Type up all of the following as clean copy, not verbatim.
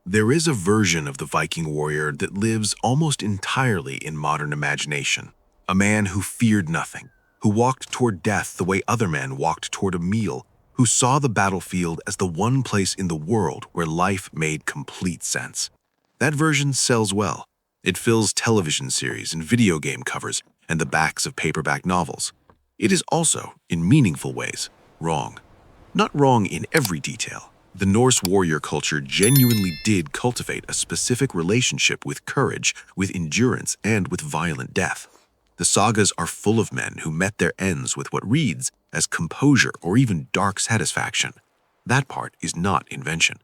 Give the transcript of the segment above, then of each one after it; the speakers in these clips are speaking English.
There is a version of the Viking warrior that lives almost entirely in modern imagination. A man who feared nothing, who walked toward death the way other men walked toward a meal, who saw the battlefield as the one place in the world where life made complete sense. That version sells well. It fills television series and video game covers and the backs of paperback novels. It is also, in meaningful ways, wrong. Not wrong in every detail. The Norse warrior culture genuinely did cultivate a specific relationship with courage, with endurance, and with violent death. The sagas are full of men who met their ends with what reads as composure or even dark satisfaction. That part is not invention.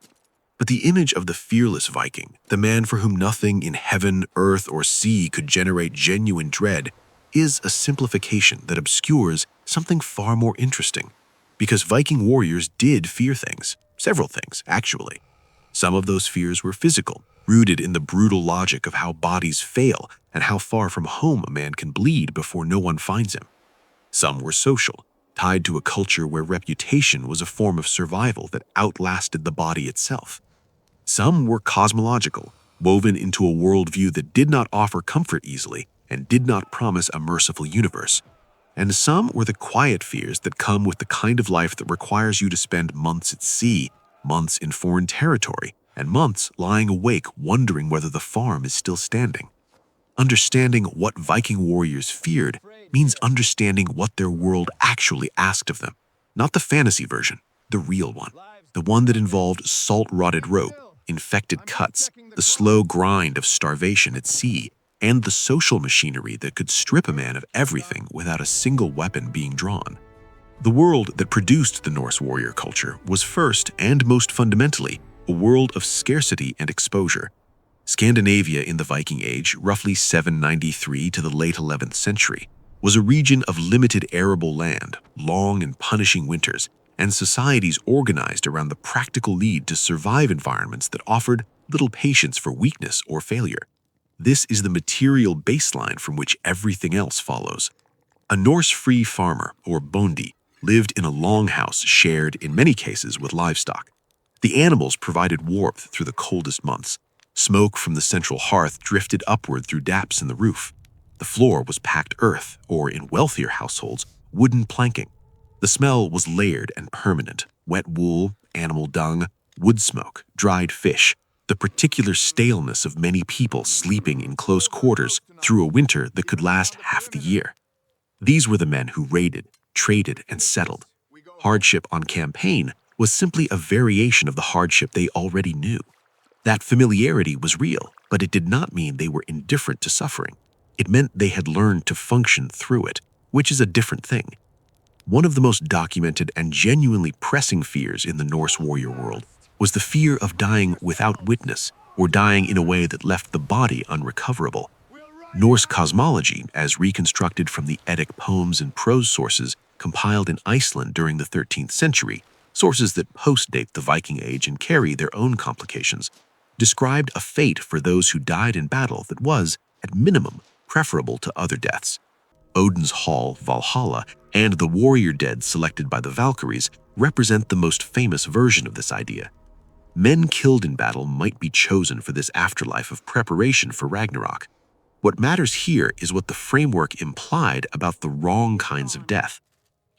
But the image of the fearless Viking, the man for whom nothing in heaven, earth, or sea could generate genuine dread, is a simplification that obscures something far more interesting. Because Viking warriors did fear things, several things, actually. Some of those fears were physical, rooted in the brutal logic of how bodies fail and how far from home a man can bleed before no one finds him. Some were social, tied to a culture where reputation was a form of survival that outlasted the body itself. Some were cosmological, woven into a worldview that did not offer comfort easily and did not promise a merciful universe. And some were the quiet fears that come with the kind of life that requires you to spend months at sea, months in foreign territory, and months lying awake wondering whether the farm is still standing. Understanding what Viking warriors feared means understanding what their world actually asked of them. Not the fantasy version, the real one. The one that involved salt-rotted rope, infected cuts, the slow grind of starvation at sea, and the social machinery that could strip a man of everything without a single weapon being drawn. The world that produced the Norse warrior culture was first and most fundamentally a world of scarcity and exposure. Scandinavia in the Viking Age, roughly 793 to the late 11th century, was a region of limited arable land, long and punishing winters, and societies organized around the practical need to survive environments that offered little patience for weakness or failure. This is the material baseline from which everything else follows. A Norse-free farmer, or bondi, lived in a longhouse shared, in many cases, with livestock. The animals provided warmth through the coldest months. Smoke from the central hearth drifted upward through daps in the roof. The floor was packed earth, or in wealthier households, wooden planking. The smell was layered and permanent: wet wool, animal dung, wood smoke, dried fish, the particular staleness of many people sleeping in close quarters through a winter that could last half the year. These were the men who raided, traded, and settled. Hardship on campaign was simply a variation of the hardship they already knew. That familiarity was real, but it did not mean they were indifferent to suffering. It meant they had learned to function through it, which is a different thing. One of the most documented and genuinely pressing fears in the Norse warrior world was the fear of dying without witness, or dying in a way that left the body unrecoverable. Norse cosmology, as reconstructed from the Eddic poems and prose sources compiled in Iceland during the 13th century, sources that post-date the Viking Age and carry their own complications, described a fate for those who died in battle that was, at minimum, preferable to other deaths. Odin's Hall, Valhalla, and the warrior dead selected by the Valkyries represent the most famous version of this idea. Men killed in battle might be chosen for this afterlife of preparation for Ragnarok. What matters here is what the framework implied about the wrong kinds of death.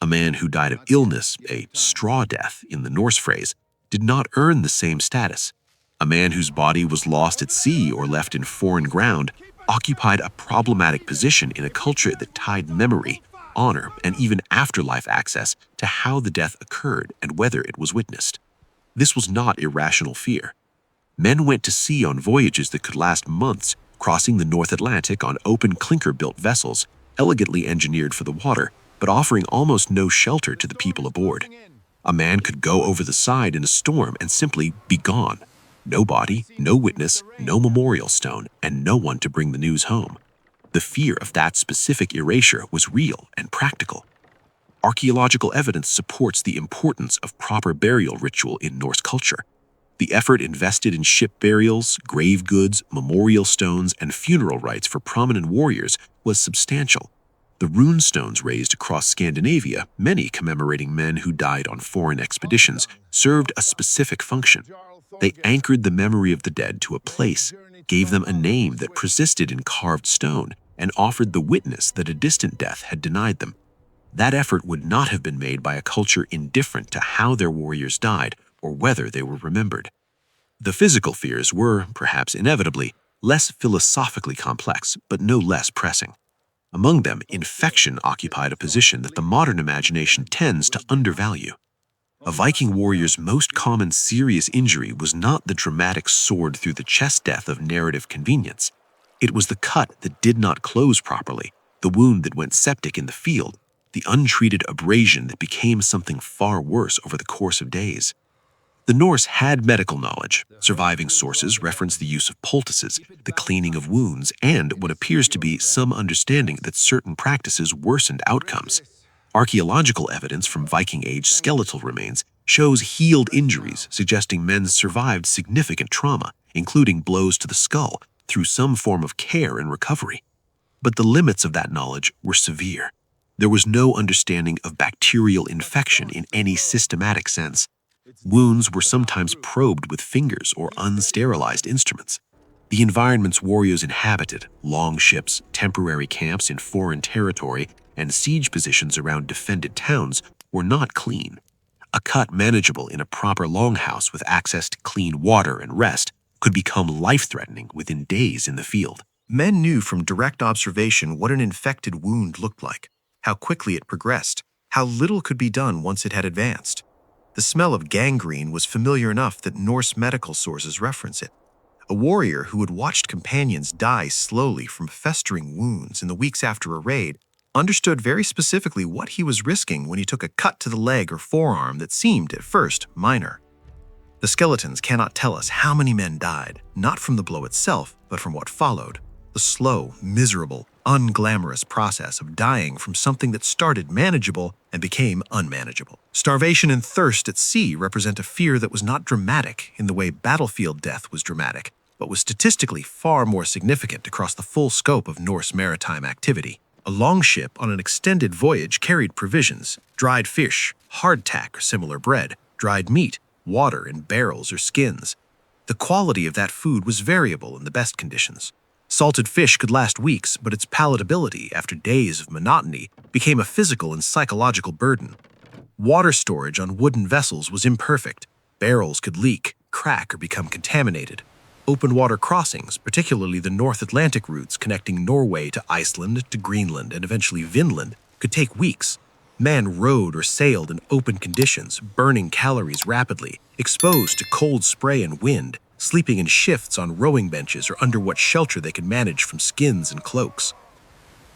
A man who died of illness, a straw death in the Norse phrase, did not earn the same status. A man whose body was lost at sea or left in foreign ground occupied a problematic position in a culture that tied memory, honor, and even afterlife access to how the death occurred and whether it was witnessed. This was not irrational fear. Men went to sea on voyages that could last months, crossing the North Atlantic on open clinker-built vessels, elegantly engineered for the water, but offering almost no shelter to the people aboard. A man could go over the side in a storm and simply be gone. No body, no witness, no memorial stone, and no one to bring the news home. The fear of that specific erasure was real and practical. Archaeological evidence supports the importance of proper burial ritual in Norse culture. The effort invested in ship burials, grave goods, memorial stones, and funeral rites for prominent warriors was substantial. The rune stones raised across Scandinavia, many commemorating men who died on foreign expeditions, served a specific function. They anchored the memory of the dead to a place, gave them a name that persisted in carved stone, and offered the witness that a distant death had denied them. That effort would not have been made by a culture indifferent to how their warriors died or whether they were remembered. The physical fears were, perhaps inevitably, less philosophically complex, but no less pressing. Among them, infection occupied a position that the modern imagination tends to undervalue. A Viking warrior's most common serious injury was not the dramatic sword through the chest death of narrative convenience. It was the cut that did not close properly, the wound that went septic in the field, the untreated abrasion that became something far worse over the course of days. The Norse had medical knowledge. Surviving sources reference the use of poultices, the cleaning of wounds, and what appears to be some understanding that certain practices worsened outcomes. Archaeological evidence from Viking-age skeletal remains shows healed injuries, suggesting men survived significant trauma, including blows to the skull, through some form of care and recovery. But the limits of that knowledge were severe. There was no understanding of bacterial infection in any systematic sense. Wounds were sometimes probed with fingers or unsterilized instruments. The environments warriors inhabited, long ships, temporary camps in foreign territory, and siege positions around defended towns, were not clean. A cut manageable in a proper longhouse with access to clean water and rest could become life-threatening within days in the field. Men knew from direct observation what an infected wound looked like, how quickly it progressed, how little could be done once it had advanced. The smell of gangrene was familiar enough that Norse medical sources reference it. A warrior who had watched companions die slowly from festering wounds in the weeks after a raid understood very specifically what he was risking when he took a cut to the leg or forearm that seemed, at first, minor. The skeletons cannot tell us how many men died, not from the blow itself, but from what followed. The slow, miserable, unglamorous process of dying from something that started manageable and became unmanageable. Starvation and thirst at sea represent a fear that was not dramatic in the way battlefield death was dramatic, but was statistically far more significant across the full scope of Norse maritime activity. A longship on an extended voyage carried provisions, dried fish, hardtack or similar bread, dried meat, water in barrels or skins. The quality of that food was variable in the best conditions. Salted fish could last weeks, but its palatability, after days of monotony, became a physical and psychological burden. Water storage on wooden vessels was imperfect. Barrels could leak, crack, or become contaminated. Open water crossings, particularly the North Atlantic routes connecting Norway to Iceland to Greenland and eventually Vinland, could take weeks. Men rowed or sailed in open conditions, burning calories rapidly, exposed to cold spray and wind, sleeping in shifts on rowing benches or under what shelter they could manage from skins and cloaks.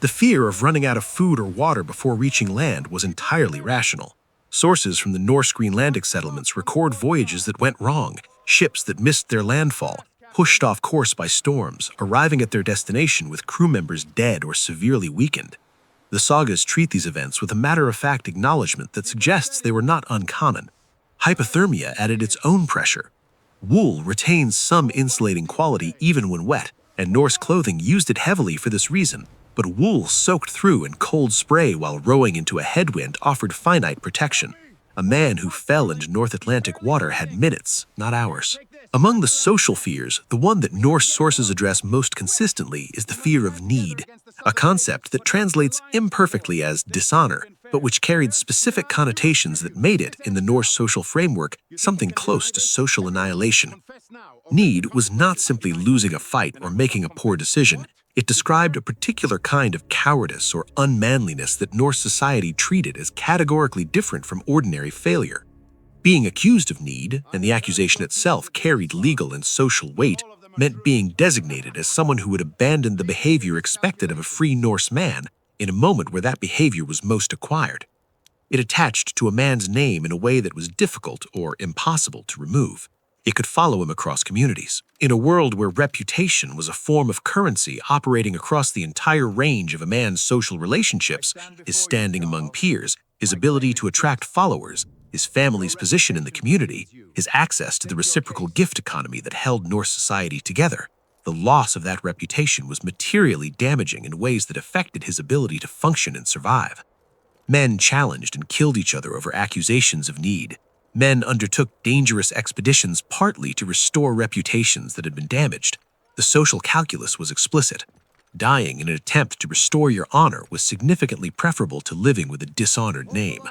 The fear of running out of food or water before reaching land was entirely rational. Sources from the Norse Greenlandic settlements record voyages that went wrong, ships that missed their landfall, pushed off course by storms, arriving at their destination with crew members dead or severely weakened. The sagas treat these events with a matter-of-fact acknowledgement that suggests they were not uncommon. Hypothermia added its own pressure. Wool retains some insulating quality even when wet, and Norse clothing used it heavily for this reason, but wool soaked through in cold spray while rowing into a headwind offered finite protection. A man who fell into North Atlantic water had minutes, not hours. Among the social fears, the one that Norse sources address most consistently is the fear of need, a concept that translates imperfectly as dishonor, but which carried specific connotations that made it, in the Norse social framework, something close to social annihilation. Need was not simply losing a fight or making a poor decision. It described a particular kind of cowardice or unmanliness that Norse society treated as categorically different from ordinary failure. Being accused of need, and the accusation itself carried legal and social weight, meant being designated as someone who had abandoned the behavior expected of a free Norse man in a moment where that behavior was most acquired. It attached to a man's name in a way that was difficult or impossible to remove. It could follow him across communities. In a world where reputation was a form of currency operating across the entire range of a man's social relationships, his standing among peers, his ability to attract followers, his family's position in the community, his access to the reciprocal gift economy that held Norse society together, the loss of that reputation was materially damaging in ways that affected his ability to function and survive. Men challenged and killed each other over accusations of need. Men undertook dangerous expeditions partly to restore reputations that had been damaged. The social calculus was explicit. Dying in an attempt to restore your honor was significantly preferable to living with a dishonored name.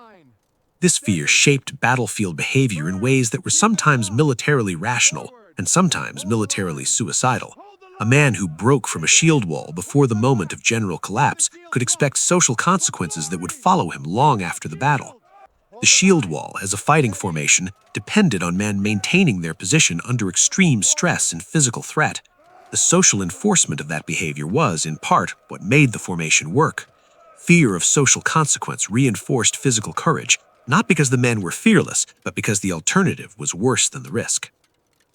This fear shaped battlefield behavior in ways that were sometimes militarily rational and sometimes militarily suicidal. A man who broke from a shield wall before the moment of general collapse could expect social consequences that would follow him long after the battle. The shield wall, as a fighting formation, depended on men maintaining their position under extreme stress and physical threat. The social enforcement of that behavior was, in part, what made the formation work. Fear of social consequence reinforced physical courage, not because the men were fearless, but because the alternative was worse than the risk.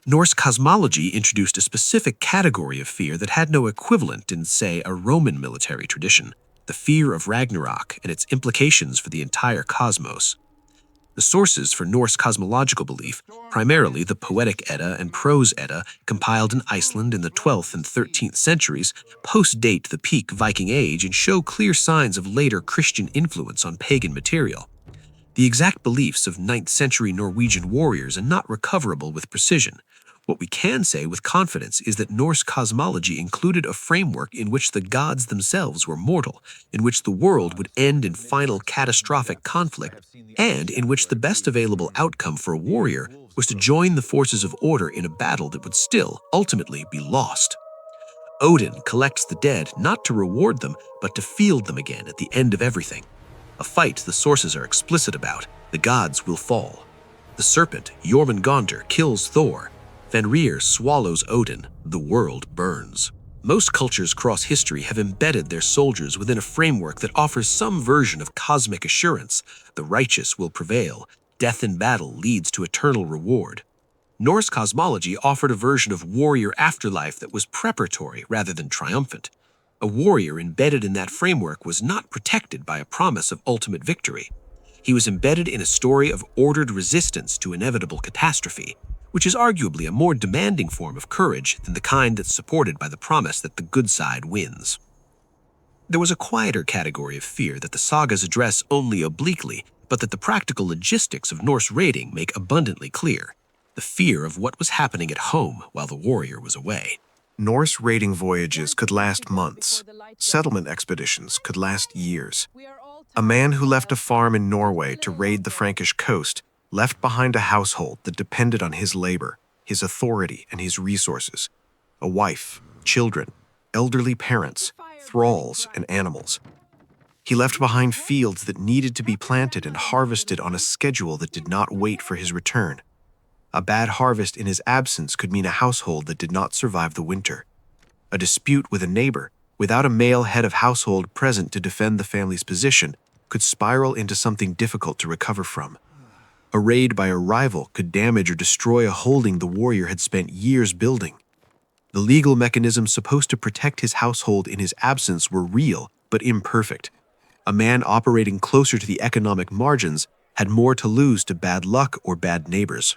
Norse cosmology introduced a specific category of fear that had no equivalent in, say, a Roman military tradition: the fear of Ragnarok and its implications for the entire cosmos. The sources for Norse cosmological belief, primarily the Poetic Edda and Prose Edda, compiled in Iceland in the 12th and 13th centuries, post-date the peak Viking Age and show clear signs of later Christian influence on pagan material. The exact beliefs of 9th century Norwegian warriors are not recoverable with precision. What we can say with confidence is that Norse cosmology included a framework in which the gods themselves were mortal, in which the world would end in final catastrophic conflict, and in which the best available outcome for a warrior was to join the forces of order in a battle that would still ultimately be lost. Odin collects the dead not to reward them, but to field them again at the end of everything. A fight the sources are explicit about: the gods will fall. The serpent, Jormungandr, kills Thor. Fenrir swallows Odin. The world burns. Most cultures across history have embedded their soldiers within a framework that offers some version of cosmic assurance: the righteous will prevail. Death in battle leads to eternal reward. Norse cosmology offered a version of warrior afterlife that was preparatory rather than triumphant. A warrior embedded in that framework was not protected by a promise of ultimate victory. He was embedded in a story of ordered resistance to inevitable catastrophe, which is arguably a more demanding form of courage than the kind that's supported by the promise that the good side wins. There was a quieter category of fear that the sagas address only obliquely, but that the practical logistics of Norse raiding make abundantly clear: the fear of what was happening at home while the warrior was away. Norse raiding voyages could last months. Settlement expeditions could last years. A man who left a farm in Norway to raid the Frankish coast left behind a household that depended on his labor, his authority, and his resources: a wife, children, elderly parents, thralls, and animals. He left behind fields that needed to be planted and harvested on a schedule that did not wait for his return. A bad harvest in his absence could mean a household that did not survive the winter. A dispute with a neighbor, without a male head of household present to defend the family's position, could spiral into something difficult to recover from. A raid by a rival could damage or destroy a holding the warrior had spent years building. The legal mechanisms supposed to protect his household in his absence were real, but imperfect. A man operating closer to the economic margins had more to lose to bad luck or bad neighbors.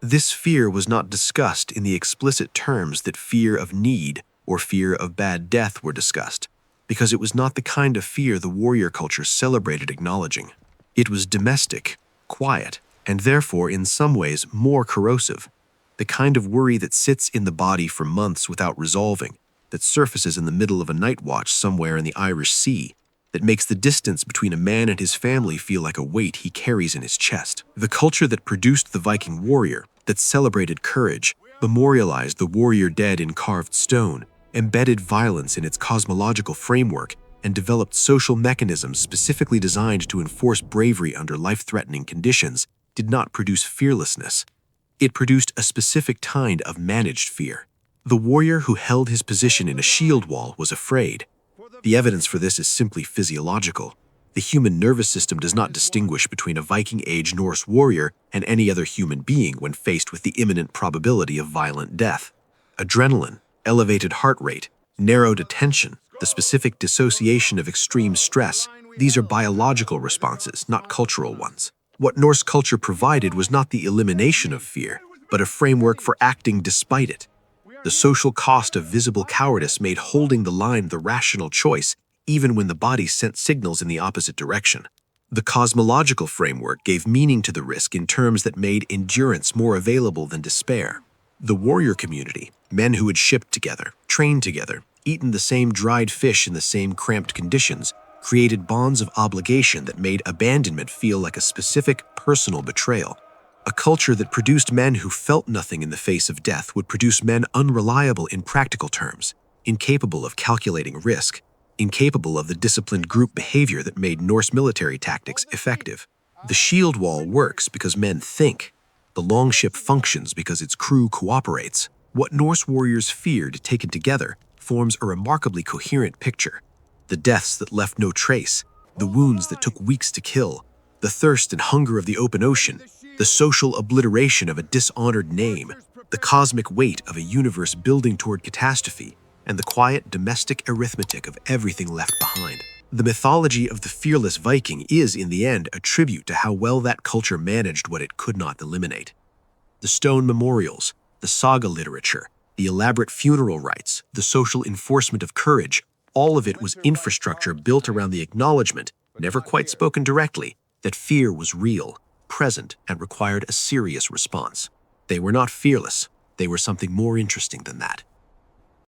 This fear was not discussed in the explicit terms that fear of need or fear of bad death were discussed, because it was not the kind of fear the warrior culture celebrated acknowledging. It was domestic, quiet, and therefore in some ways more corrosive, the kind of worry that sits in the body for months without resolving, that surfaces in the middle of a night watch somewhere in the Irish Sea, that makes the distance between a man and his family feel like a weight he carries in his chest. The culture that produced the Viking warrior, that celebrated courage, memorialized the warrior dead in carved stone, embedded violence in its cosmological framework, and developed social mechanisms specifically designed to enforce bravery under life-threatening conditions, did not produce fearlessness. It produced a specific kind of managed fear. The warrior who held his position in a shield wall was afraid. The evidence for this is simply physiological. The human nervous system does not distinguish between a Viking-age Norse warrior and any other human being when faced with the imminent probability of violent death. Adrenaline, elevated heart rate, narrowed attention, the specific dissociation of extreme stress, these are biological responses, not cultural ones. What Norse culture provided was not the elimination of fear, but a framework for acting despite it. The social cost of visible cowardice made holding the line the rational choice, even when the body sent signals in the opposite direction. The cosmological framework gave meaning to the risk in terms that made endurance more available than despair. The warrior community, men who had shipped together, trained together, eaten the same dried fish in the same cramped conditions, created bonds of obligation that made abandonment feel like a specific, personal betrayal. A culture that produced men who felt nothing in the face of death would produce men unreliable in practical terms, incapable of calculating risk, incapable of the disciplined group behavior that made Norse military tactics effective. The shield wall works because men think. The longship functions because its crew cooperates. What Norse warriors feared, taken together, forms a remarkably coherent picture. The deaths that left no trace, the wounds that took weeks to kill, the thirst and hunger of the open ocean, the social obliteration of a dishonored name, the cosmic weight of a universe building toward catastrophe, and the quiet domestic arithmetic of everything left behind. The mythology of the fearless Viking is, in the end, a tribute to how well that culture managed what it could not eliminate. The stone memorials, the saga literature, the elaborate funeral rites, the social enforcement of courage, all of it was infrastructure built around the acknowledgement, never quite spoken directly, that fear was real, present, and required a serious response. They were not fearless. They were something more interesting than that.